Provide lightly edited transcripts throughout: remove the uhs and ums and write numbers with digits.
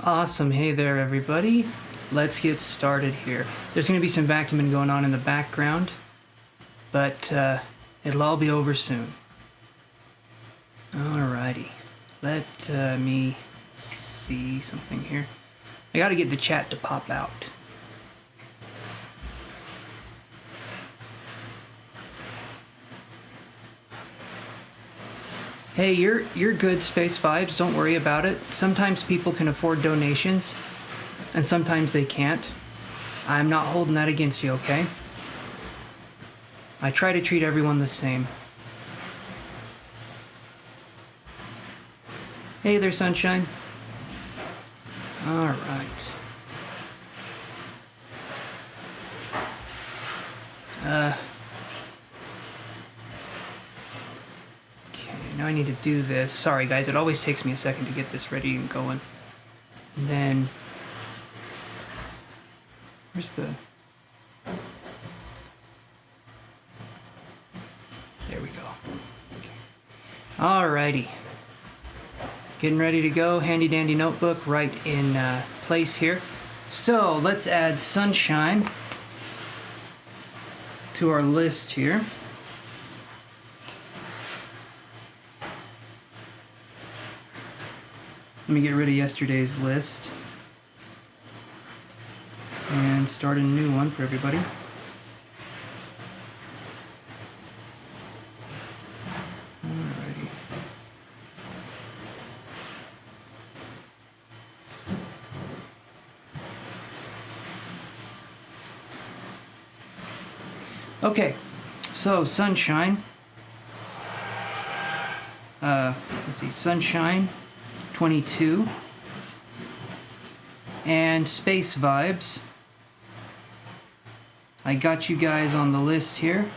Awesome. Hey there, everybody. Let's get started here. There's going to be some vacuuming going on in the background, but it'll all be over soon. Alrighty. Let me see something here. I got to get the chat to pop out. Hey, you're good, Space Vibes. Don't worry about it. Sometimes people can afford donations, and sometimes they can't. I'm not holding that against you, okay? I try to treat everyone the same. Hey there, Sunshine. All right. Now I need to do this. Sorry guys, it always takes me a second to get this ready and going. And then, where's the, there we go. Okay. Alrighty. Getting ready to go, handy dandy notebook right in place here. So let's add Sunshine to our list here. Let me get rid of yesterday's list and start a new one for everybody. Alrighty. Okay, so Sunshine. Let's see, Sunshine 22 and Space Vibes. I got you guys on the list here.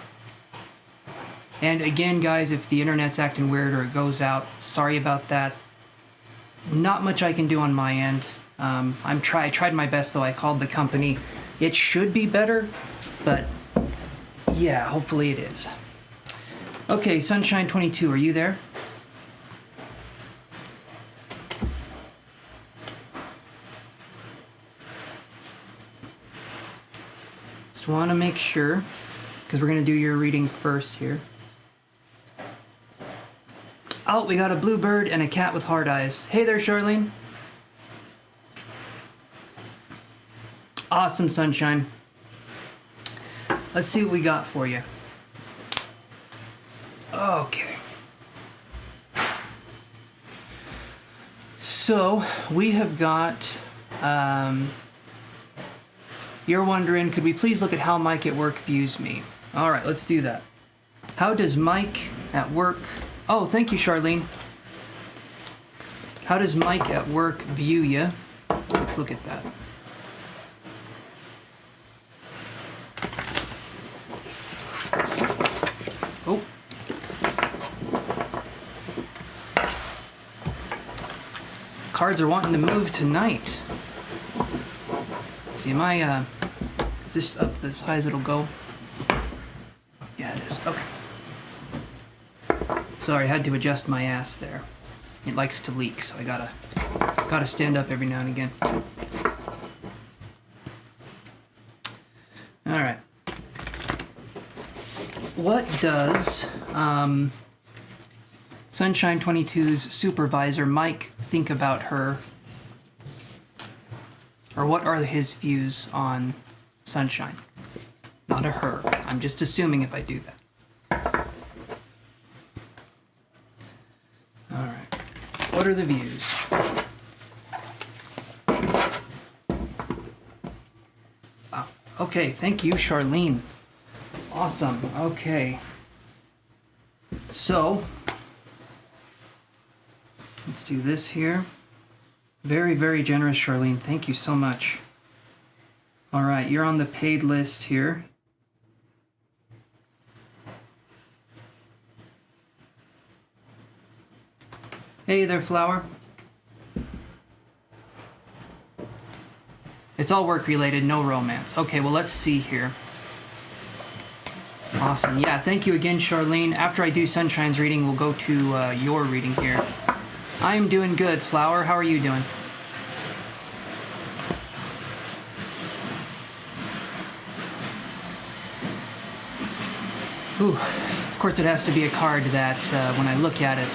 And again, guys, if the internet's acting weird or it goes out, sorry about that. Not much I can do on my end. I tried my best, though. I called the company. It should be better, but yeah, hopefully it is. Okay, Sunshine 22, are you there? Just want to make sure, because we're going to do your reading first here. Oh, we got a bluebird and a cat with hard eyes. Hey there, Charlene. Awesome, Sunshine. Let's see what we got for you. Okay. So, we have got, you're wondering, could we please look at how Mike at work views me? All right, let's do that. How does Mike at work... Oh, thank you, Charlene. How does Mike at work view you? Let's look at that. Oh. Cards are wanting to move tonight. Let's see, am I, is this up as high as it'll go? Yeah, it is. Okay. Sorry, I had to adjust my ass there. It likes to leak, so I gotta stand up every now and again. All right. What does Sunshine 22's supervisor, Mike, think about her? Or what are his views on Sunshine? Not a her. I'm just assuming if I do that. All right. What are the views? Okay, thank you, Charlene. Awesome. Okay. So, let's do this here. Very, very generous, Charlene. Thank you so much. All right, you're on the paid list here. Hey there, Flower. It's all work related, no romance. Okay, well, let's see here. Awesome. Yeah, thank you again, Charlene. After I do Sunshine's reading, we'll go to your reading here. I'm doing good, Flower. How are you doing? Ooh, of course it has to be a card that, when I look at it,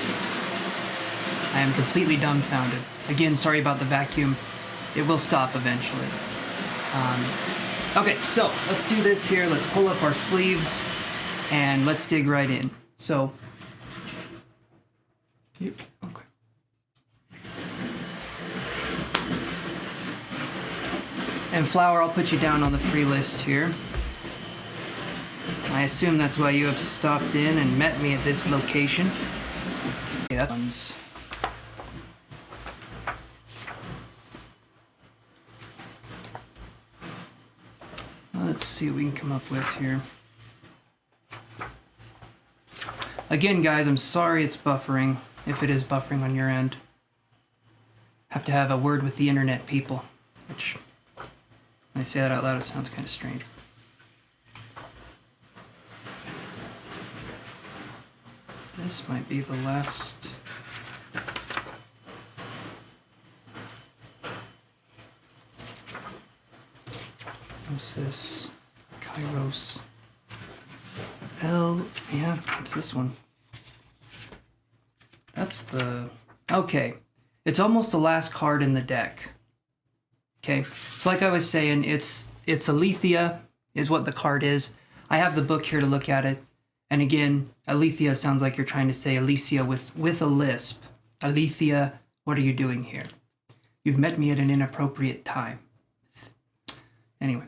I am completely dumbfounded. Again, sorry about the vacuum. It will stop eventually. Okay, so let's do this here. Let's pull up our sleeves and let's dig right in. So, yep, okay. And Flower, I'll put you down on the free list here. I assume that's why you have stopped in and met me at this location. Okay, that's one's. Let's see what we can come up with here. Again, guys, I'm sorry it's buffering, if it is buffering on your end. Have to have a word with the internet people, which, when I say that out loud, it sounds kind of strange. This might be the last. What's this? Kairos. Yeah, it's this one. That's the, okay. It's almost the last card in the deck. Okay, so like I was saying, it's Aletheia is what the card is. I have the book here to look at it. And again, Aletheia sounds like you're trying to say Alicia with a lisp. Aletheia, what are you doing here? You've met me at an inappropriate time. Anyway,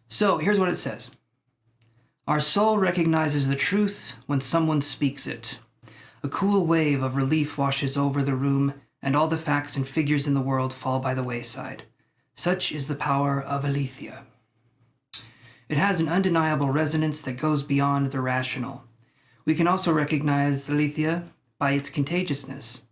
so here's what it says. Our soul recognizes the truth when someone speaks it. A cool wave of relief washes over the room, and all the facts and figures in the world fall by the wayside. Such is the power of Aletheia. It has an undeniable resonance that goes beyond the rational. We can also recognize Aletheia by its contagiousness.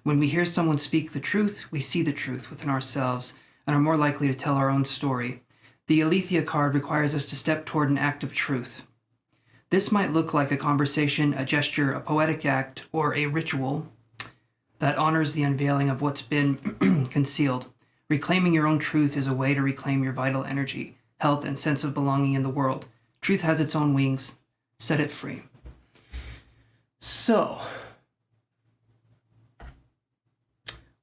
When we hear someone speak the truth, we see the truth within ourselves and are more likely to tell our own story. The Aletheia card requires us to step toward an act of truth. This might look like a conversation, a gesture, a poetic act, or a ritual that honors the unveiling of what's been concealed. Reclaiming your own truth is a way to reclaim your vital energy, health, and sense of belonging in the world. Truth has its own wings. Set it free. So,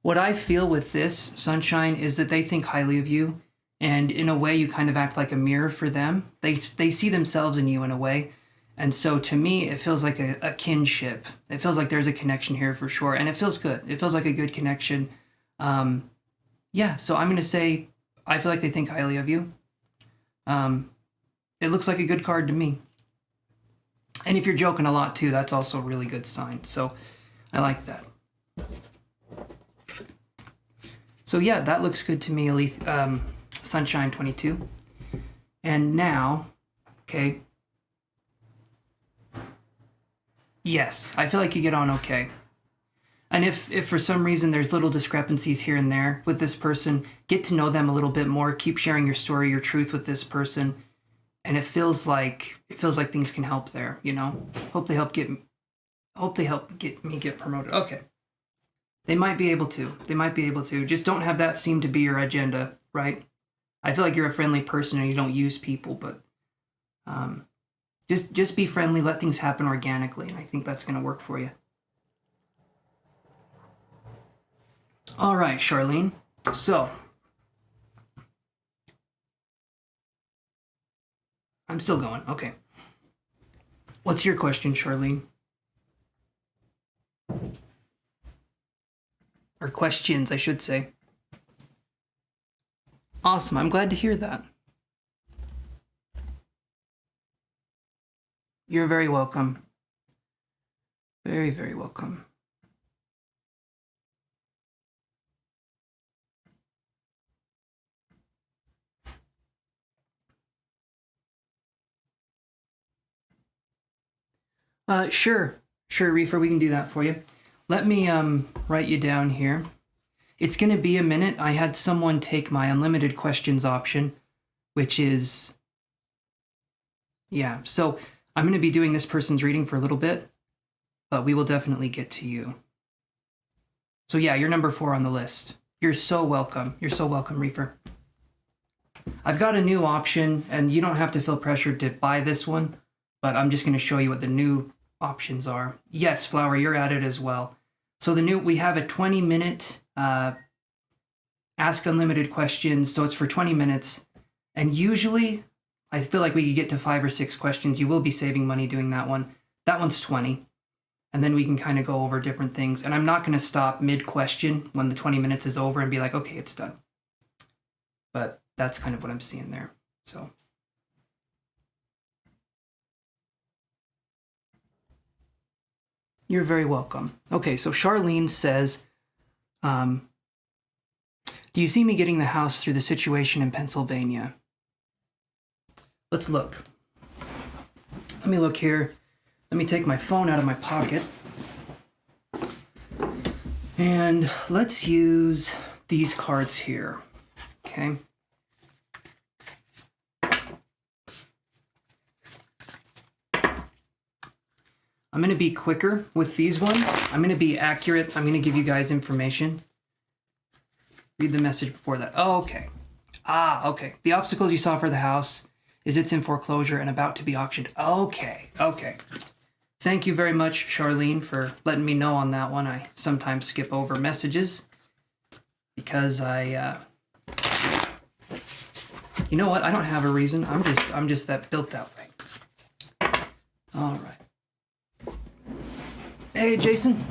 what I feel with this, Sunshine, is that they think highly of you. And in a way, you kind of act like a mirror for them. They see themselves in you in a way. And so to me, it feels like a kinship. It feels like there's a connection here for sure. And it feels good. It feels like a good connection. Yeah, so I'm going to say I feel like they think highly of you. It looks like a good card to me. And if you're joking a lot too, that's also a really good sign. So I like that. So yeah, that looks good to me, Sunshine 22. And now, okay. Yes, I feel like you get on okay. And if for some reason there's little discrepancies here and there with this person, get to know them a little bit more, keep sharing your story, your truth with this person. And it feels like things can help there, you know? Hope they help get me get promoted. Okay. They might be able to. Just don't have that seem to be your agenda, right? I feel like you're a friendly person and you don't use people, but just be friendly, let things happen organically, and I think that's going to work for you. All right, Charlene. So, I'm still going. Okay. What's your question, Charlene? Or questions, I should say. Awesome. I'm glad to hear that. You're very welcome. Very, very welcome. Sure, Reefer, we can do that for you. Let me write you down here. It's going to be a minute. I had someone take my unlimited questions option, which is, yeah. So I'm going to be doing this person's reading for a little bit, but we will definitely get to you. So yeah, you're number 4 on the list. You're so welcome. You're so welcome, Reefer. I've got a new option, and you don't have to feel pressured to buy this one. but I'm just going to show you what the new options are. Yes, Flower, you're at it as well. So we have a 20-minute ask unlimited questions. So it's for 20 minutes. And usually I feel like we could get to 5 or 6 questions. You will be saving money doing that one. That one's 20. And then we can kind of go over different things. And I'm not going to stop mid-question when the 20 minutes is over and be like, okay, it's done. But that's kind of what I'm seeing there. So you're very welcome. Okay, so Charlene says, do you see me getting the house through the situation in Pennsylvania? Let's look. Let me look here. Let me take my phone out of my pocket. And let's use these cards here. Okay. I'm going to be quicker with these ones. I'm going to be accurate. I'm going to give you guys information. Read the message before that. Oh, okay. Okay. The obstacles you saw for the house is it's in foreclosure and about to be auctioned. Okay. Thank you very much, Charlene, for letting me know on that one. I sometimes skip over messages because you know what? I don't have a reason. I'm just that built that way. All right. Hey, Jason.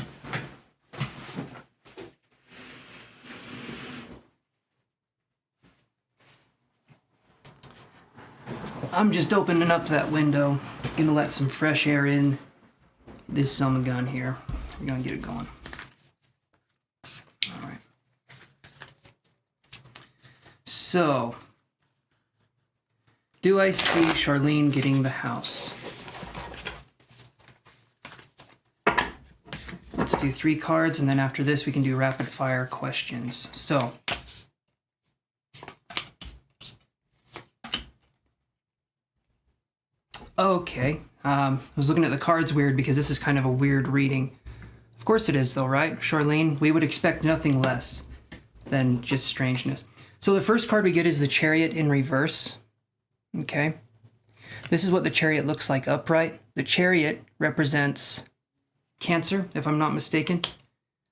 I'm just opening up that window. Gonna let some fresh air in. This summer gun here. We're gonna get it going. All right. So, do I see Charlene getting the house? Let's do 3 cards, and then after this we can do rapid fire questions. So, okay. I was looking at the cards weird because this is kind of a weird reading. Of course it is though, right? Charlene, we would expect nothing less than just strangeness. So the first card we get is the Chariot in reverse. Okay. This is what the Chariot looks like upright. The Chariot represents Cancer, if I'm not mistaken.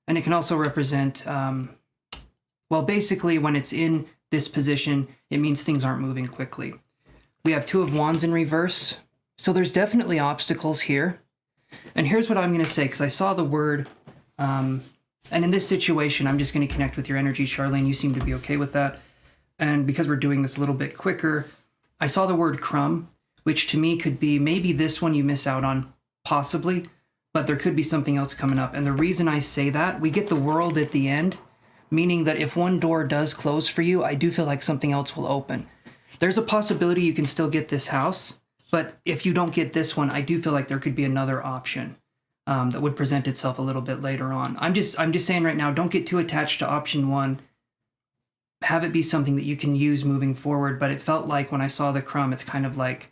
And it can also represent, well, basically when it's in this position, it means things aren't moving quickly. We have 2 of Wands in reverse. So there's definitely obstacles here. And here's what I'm going to say, because I saw the word, and in this situation, I'm just going to connect with your energy, Charlene. You seem to be okay with that. And because we're doing this a little bit quicker, I saw the word crumb, which to me could be maybe this one you miss out on, possibly, but there could be something else coming up. And the reason I say that, we get the World at the end, meaning that if one door does close for you, I do feel like something else will open. There's a possibility you can still get this house. But if you don't get this one, I do feel like there could be another option that would present itself a little bit later on. I'm just saying right now, don't get too attached to option 1. Have it be something that you can use moving forward. But it felt like when I saw the crumb, it's kind of like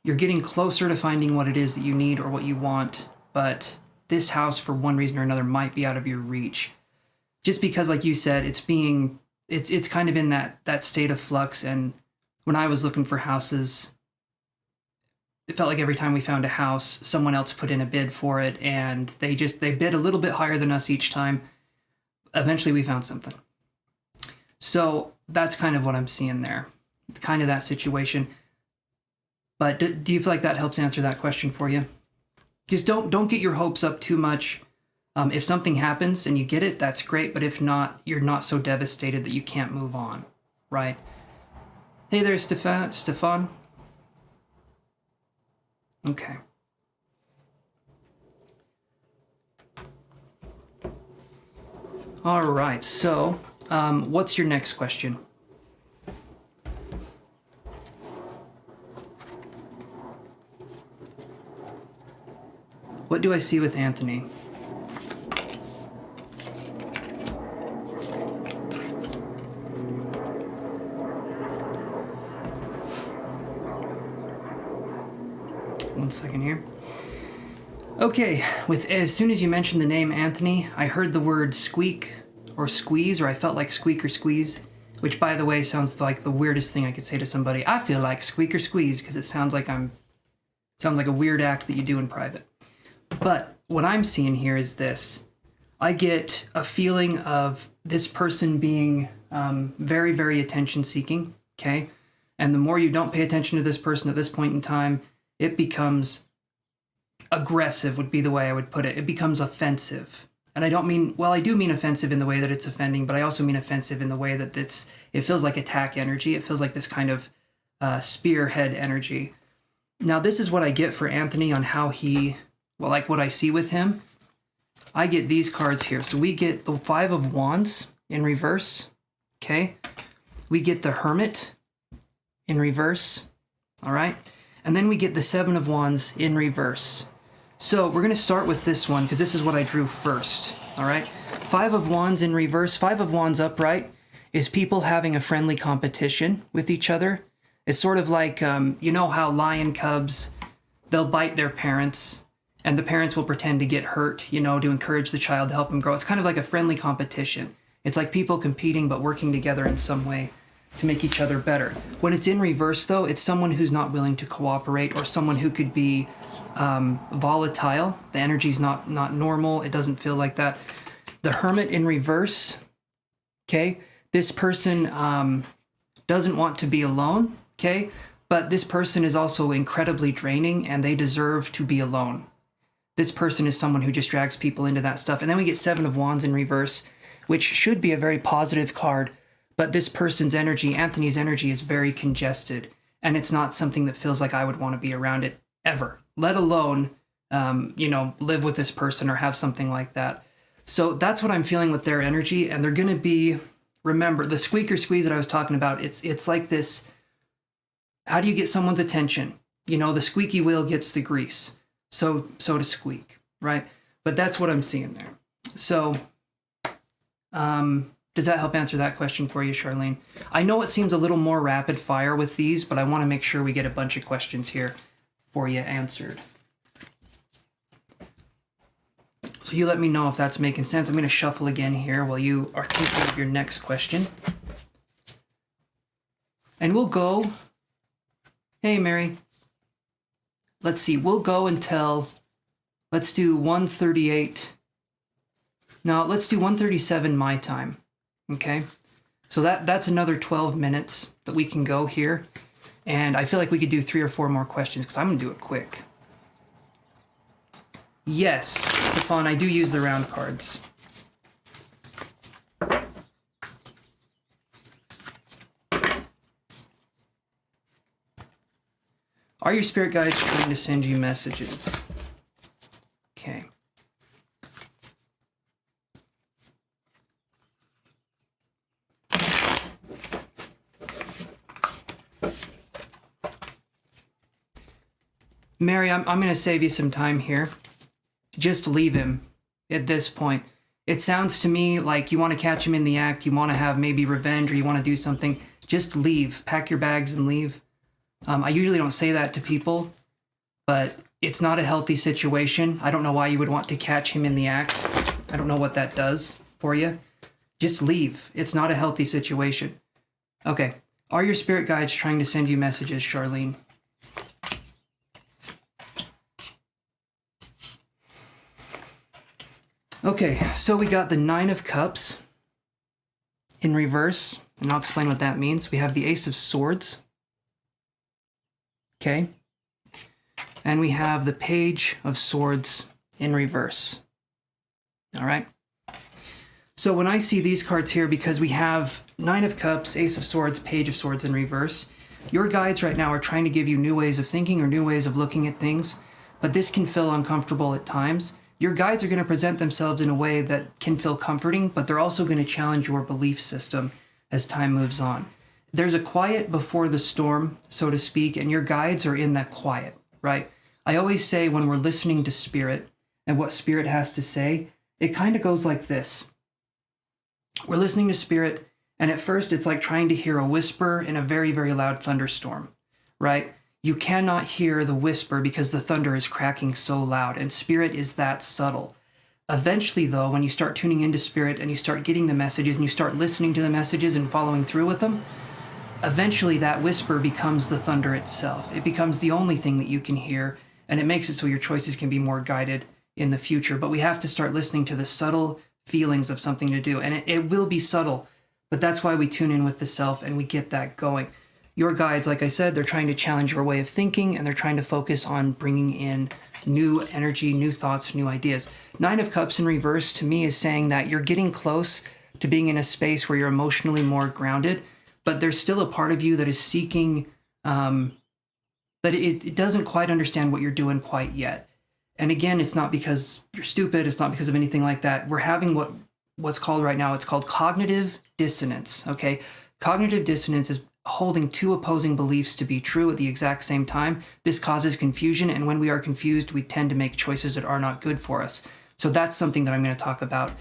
you're getting closer to finding what it is that you need or what you want. But this house, for one reason or another, might be out of your reach. Just because, like you said, it's kind of in that state of flux. And when I was looking for houses, it felt like every time we found a house, someone else put in a bid for it, and they bid a little bit higher than us each time. Eventually we found something. So that's kind of what I'm seeing there. Kind of that situation. But do you feel like that helps answer that question for you? Just don't get your hopes up too much. If something happens and you get it, that's great. But if not, you're not so devastated that you can't move on, right? Hey there, Stefan. Okay. All right, so what's your next question? What do I see with Anthony? One second here. Okay, as soon as you mentioned the name Anthony, I heard the word squeak or squeeze, or I felt like squeak or squeeze, which, by the way, sounds like the weirdest thing I could say to somebody. I feel like squeak or squeeze, because it sounds like I'm Sounds like a weird act that you do in private. But what I'm seeing here is this. I get a feeling of this person being very, very attention-seeking, okay? And the more you don't pay attention to this person at this point in time, it becomes aggressive would be the way I would put it. It becomes offensive. And I don't mean, well, I do mean offensive in the way that it's offending, but I also mean offensive in the way that it feels like attack energy. It feels like this kind of spearhead energy. Now, this is what I get for Anthony on how like what I see with him. I get these cards here. So we get the Five of Wands in reverse, okay? We get the Hermit in reverse, all right? And then we get the Seven of Wands in reverse. So we're going to start with this one because this is what I drew first, all right? Five of Wands in reverse, Five of Wands upright is people having a friendly competition with each other. It's sort of like, you know how lion cubs, they'll bite their parents and the parents will pretend to get hurt, you know, to encourage the child to help him grow. It's kind of like a friendly competition. It's like people competing but working together in some way to make each other better. When it's in reverse, though, it's someone who's not willing to cooperate or someone who could be volatile. The energy's not normal. It doesn't feel like that. The Hermit in reverse, okay? This person doesn't want to be alone, okay? But this person is also incredibly draining and they deserve to be alone. This person is someone who just drags people into that stuff. And then we get Seven of Wands in reverse, which should be a very positive card. But this person's energy, Anthony's energy, is very congested. And it's not something that feels like I would want to be around it ever, let alone, live with this person or have something like that. So that's what I'm feeling with their energy. And they're going to be, remember, the squeaker squeeze that I was talking about, it's like this, how do you get someone's attention? You know, the squeaky wheel gets the grease, so to squeak, right? But that's what I'm seeing there. So, does that help answer that question for you, Charlene? I know it seems a little more rapid fire with these, but I want to make sure we get a bunch of questions here for you answered. So you let me know if that's making sense. I'm going to shuffle again here while you are thinking of your next question. And we'll go... Hey, Mary. Let's see. We'll go until... Let's do 1:38. No, let's do 1:37 my time. Okay? So that's another 12 minutes that we can go here. And I feel like we could do 3 or 4 more questions because I'm going to do it quick. Yes, Stefan, I do use the round cards. Are your spirit guides trying to send you messages? Okay. Mary, I'm going to save you some time here. Just leave him at this point. It sounds to me like you want to catch him in the act, you want to have maybe revenge, or you want to do something. Just leave. Pack your bags and leave. I usually don't say that to people, but it's not a healthy situation. I don't know why you would want to catch him in the act. I don't know what that does for you. Just leave. It's not a healthy situation. Okay. Are your spirit guides trying to send you messages, Charlene? Okay, so we got the Nine of Cups in reverse, and I'll explain what that means. We have the Ace of Swords. Okay. And we have the Page of Swords in reverse. All right. So when I see these cards here, because we have Nine of Cups, Ace of Swords, Page of Swords in reverse, your guides right now are trying to give you new ways of thinking or new ways of looking at things, but this can feel uncomfortable at times. Your guides are going to present themselves in a way that can feel comforting, but they're also going to challenge your belief system as time moves on. There's a quiet before the storm, so to speak, and your guides are in that quiet, right? I always say when we're listening to Spirit and what Spirit has to say, it kind of goes like this. We're listening to Spirit, and at first it's like trying to hear a whisper in a very, very loud thunderstorm, right? You cannot hear the whisper because the thunder is cracking so loud, and Spirit is that subtle. Eventually, though, when you start tuning into Spirit and you start getting the messages and you start listening to the messages and following through with them, eventually that whisper becomes the thunder itself. It becomes the only thing that you can hear, and it makes it so your choices can be more guided in the future. But we have to start listening to the subtle feelings of something to do, and it will be subtle, but that's why we tune in with the self and we get that going. Your guides, like I said, they're trying to challenge your way of thinking, and they're trying to focus on bringing in new energy, new thoughts, new ideas. Nine of Cups in reverse to me is saying that you're getting close to being in a space where you're emotionally more grounded, but there's still a part of you that is seeking, that it doesn't quite understand what you're doing quite yet. And again, it's not because you're stupid. It's not because of anything like that. We're having what's called right now, it's called cognitive dissonance, okay? Cognitive dissonance is holding two opposing beliefs to be true at the exact same time. This causes confusion, and when we are confused, we tend to make choices that are not good for us. So that's something that I'm going to talk about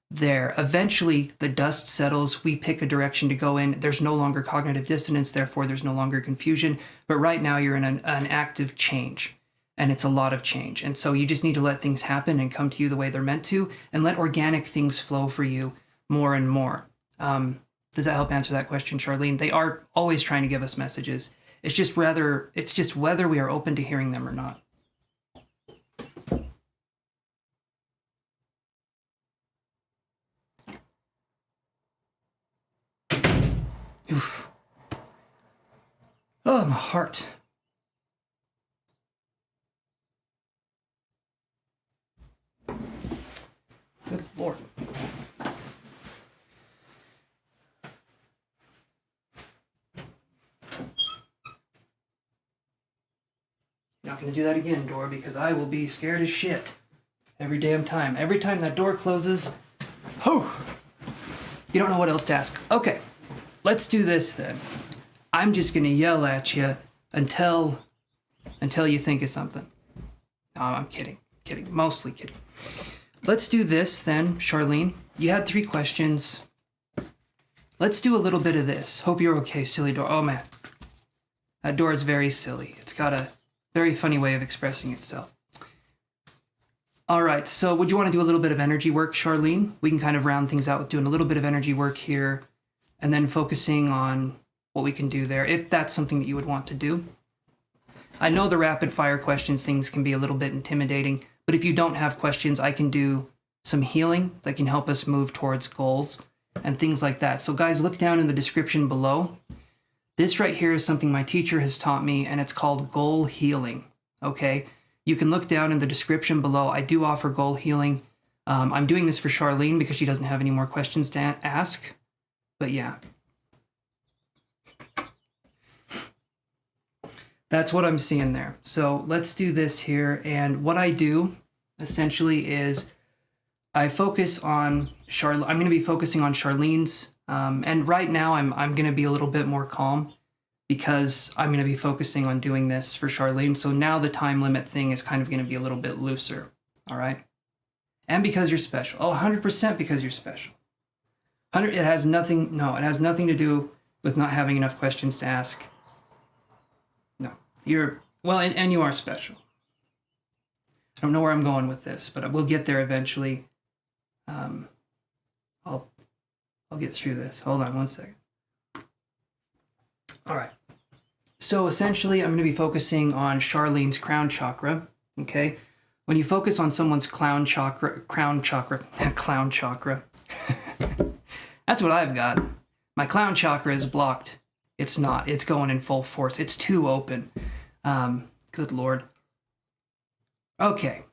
there. Eventually, the dust settles, we pick a direction to go in. There's no longer cognitive dissonance, therefore there's no longer confusion. But right now you're in an active change, and it's a lot of change. And so you just need to let things happen and come to you the way they're meant to, and let organic things flow for you more and more. Does that help answer that question, Charlene? They are always trying to give us messages. It's just whether we are open to hearing them or not. Oof. Oh, my heart. Good Lord. Not going to do that again, door, because I will be scared as shit every damn time. Every time that door closes, whew, you don't know what else to ask. Okay, let's do this then. I'm just going to yell at you until you think of something. No, I'm kidding, mostly kidding. Let's do this then, Charlene. You had 3 questions. Let's do a little bit of this. Hope you're okay, silly door. Oh man, that door is very silly. It's got a very funny way of expressing itself. All right, so would you want to do a little bit of energy work, Charlene? We can kind of round things out with doing a little bit of energy work here and then focusing on what we can do there, if that's something that you would want to do. I know the rapid fire questions things can be a little bit intimidating, but if you don't have questions, I can do some healing that can help us move towards goals and things like that. So guys, look down in the description below. This right here is something my teacher has taught me, and it's called goal healing, okay? You can look down in the description below. I do offer goal healing. I'm doing this for Charlene because she doesn't have any more questions to ask, but yeah. That's what I'm seeing there. So let's do this here, and what I do essentially is I focus on I'm going to be focusing on Charlene's. And right now I'm going to be a little bit more calm because I'm going to be focusing on doing this for Charlene. So now the time limit thing is kind of going to be a little bit looser. All right. And because you're special. Oh, 100% because you're special. It has nothing to do with not having enough questions to ask. No, and you are special. I don't know where I'm going with this, but we'll get there eventually. I'll get through this. Hold on one second. All right. So essentially, I'm going to be focusing on Charlene's crown chakra, okay? When you focus on someone's crown chakra, clown chakra. That's what I've got. My clown chakra is blocked. It's not. It's going in full force. It's too open. Good Lord. Okay.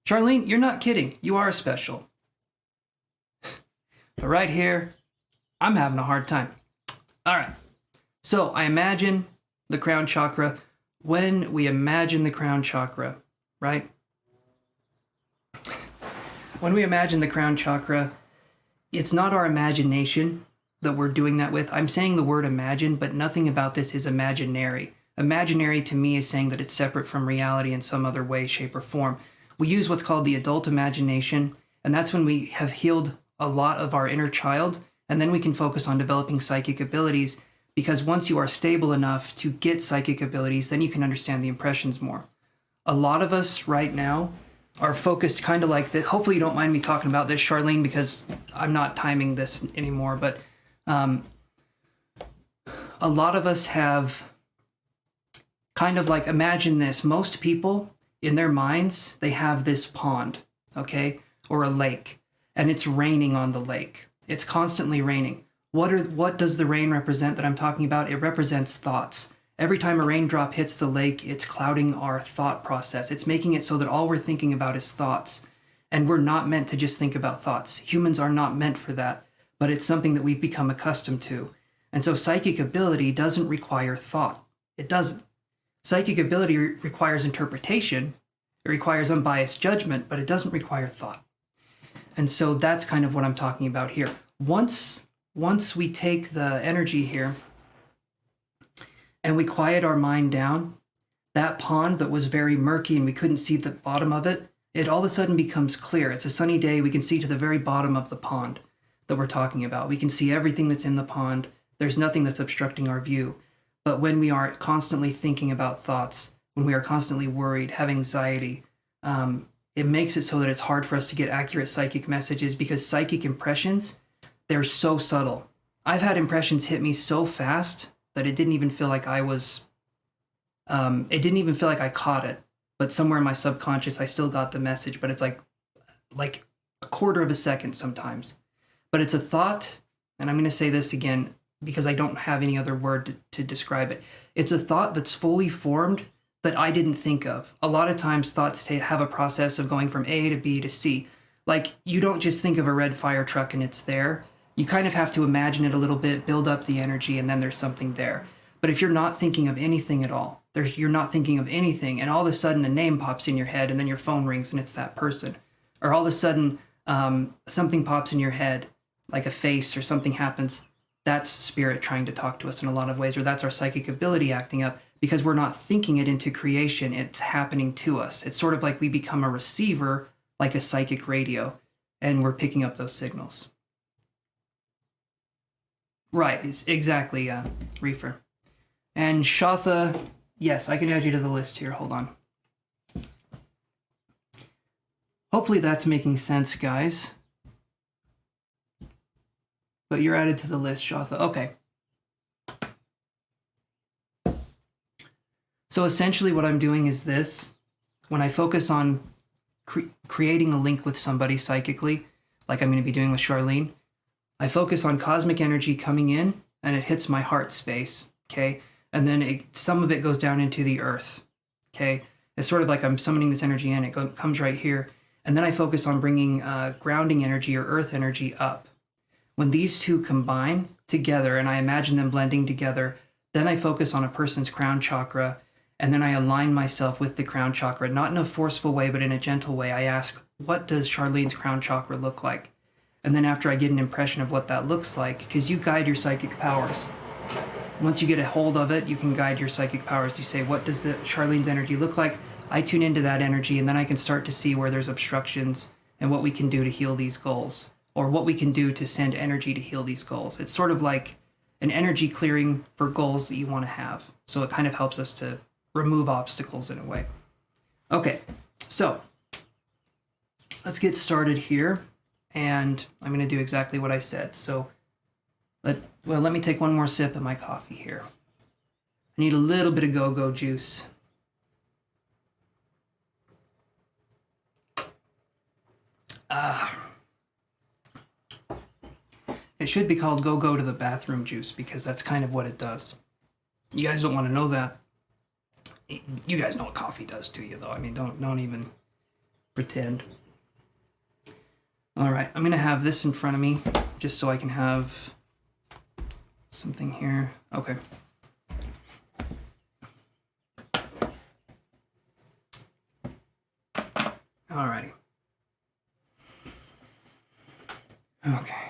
Charlene, you're not kidding. You are special. But right here, I'm having a hard time. All right. So I imagine the crown chakra. When we imagine the crown chakra, right? When we imagine the crown chakra, it's not our imagination that we're doing that with. I'm saying the word imagine, but nothing about this is imaginary. Imaginary to me is saying that it's separate from reality in some other way, shape, or form. We use what's called the adult imagination, and that's when we have healed a lot of our inner child, and then we can focus on developing psychic abilities, because once you are stable enough to get psychic abilities, then you can understand the impressions more. A lot of us right now are focused kind of like that. Hopefully you don't mind me talking about this, Charlene, because I'm not timing this anymore, but a lot of us have kind of like, imagine this. Most people in their minds, they have this pond, okay, or a lake, and it's raining on the lake. It's constantly raining. What does the rain represent that I'm talking about? It represents thoughts. Every time a raindrop hits the lake, it's clouding our thought process. It's making it so that all we're thinking about is thoughts. And we're not meant to just think about thoughts. Humans are not meant for that, but it's something that we've become accustomed to. And so psychic ability doesn't require thought. It doesn't. Psychic ability requires interpretation. It requires unbiased judgment, but it doesn't require thought. And so that's kind of what I'm talking about here. Once we take the energy here and we quiet our mind down, that pond that was very murky and we couldn't see the bottom of it, it all of a sudden becomes clear. It's a sunny day. We can see to the very bottom of the pond that we're talking about. We can see everything that's in the pond. There's nothing that's obstructing our view. But when we are constantly thinking about thoughts, when we are constantly worried, have anxiety, it makes it so that it's hard for us to get accurate psychic messages, because psychic impressions, they're so subtle. I've had impressions hit me so fast that it didn't even feel like I caught it. But somewhere in my subconscious, I still got the message, but it's like a quarter of a second sometimes. But it's a thought, and I'm going to say this again, because I don't have any other word to describe it. It's a thought that's fully formed that I didn't think of. A lot of times thoughts have a process of going from A to B to C. Like, you don't just think of a red fire truck and it's there. You kind of have to imagine it a little bit, build up the energy, and then there's something there. But if you're not thinking of anything at all, you're not thinking of anything, and all of a sudden a name pops in your head and then your phone rings and it's that person. Or all of a sudden something pops in your head, like a face or something happens. That's spirit trying to talk to us in a lot of ways, or that's our psychic ability acting up, because we're not thinking it into creation. It's happening to us. It's sort of like we become a receiver, like a psychic radio, and we're picking up those signals. Right, exactly, Reefer. And Shatha, yes, I can add you to the list here. Hold on. Hopefully that's making sense, guys. But you're added to the list, Shatha. Okay. So essentially what I'm doing is this. When I focus on creating a link with somebody psychically, like I'm going to be doing with Charlene, I focus on cosmic energy coming in, and it hits my heart space, okay? And then some of it goes down into the earth, okay? It's sort of like I'm summoning this energy in. It comes right here. And then I focus on bringing grounding energy or earth energy up. When these two combine together, and I imagine them blending together, then I focus on a person's crown chakra, and then I align myself with the crown chakra, not in a forceful way, but in a gentle way. I ask, what does Charlene's crown chakra look like? And then after I get an impression of what that looks like, because you guide your psychic powers. Once you get a hold of it, you can guide your psychic powers. You say, what does the Charlene's energy look like? I tune into that energy, and then I can start to see where there's obstructions and what we can do to heal these goals, or what we can do to send energy to heal these goals. It's sort of like an energy clearing for goals that you want to have. So it kind of helps us to remove obstacles in a way. Okay, so let's get started here. And I'm going to do exactly what I said. So, let me take one more sip of my coffee here. I need a little bit of go-go juice. It should be called go to the bathroom juice, because that's kind of what it does. You guys don't want to know that. You guys know what coffee does to you, though. I mean, don't even pretend. All right, I'm going to have this in front of me just so I can have something here. Okay. All righty. Okay.